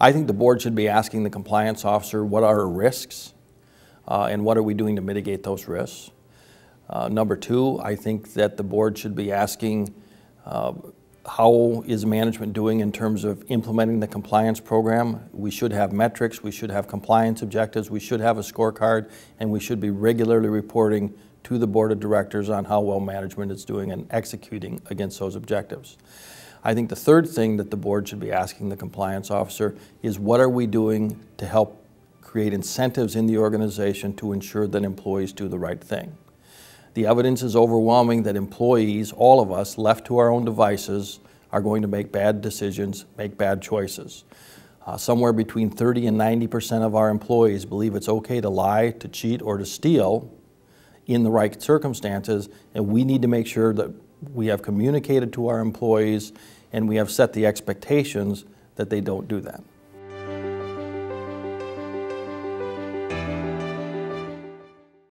I think the board should be asking the compliance officer, what are our risks and what are we doing to mitigate those risks? Number two, I think that the board should be asking how is management doing in terms of implementing the compliance program. We should have metrics, we should have compliance objectives, we should have a scorecard, and we should be regularly reporting to the board of directors on how well management is doing and executing against those objectives. I think the third thing that the board should be asking the compliance officer is what are we doing to help create incentives in the organization to ensure that employees do the right thing. The evidence is overwhelming that employees, all of us, left to our own devices, are going to make bad decisions, make bad choices. Somewhere between 30 and 90% of our employees believe it's okay to lie, to cheat, or to steal in the right circumstances, and we need to make sure that we have communicated to our employees and we have set the expectations that they don't do that.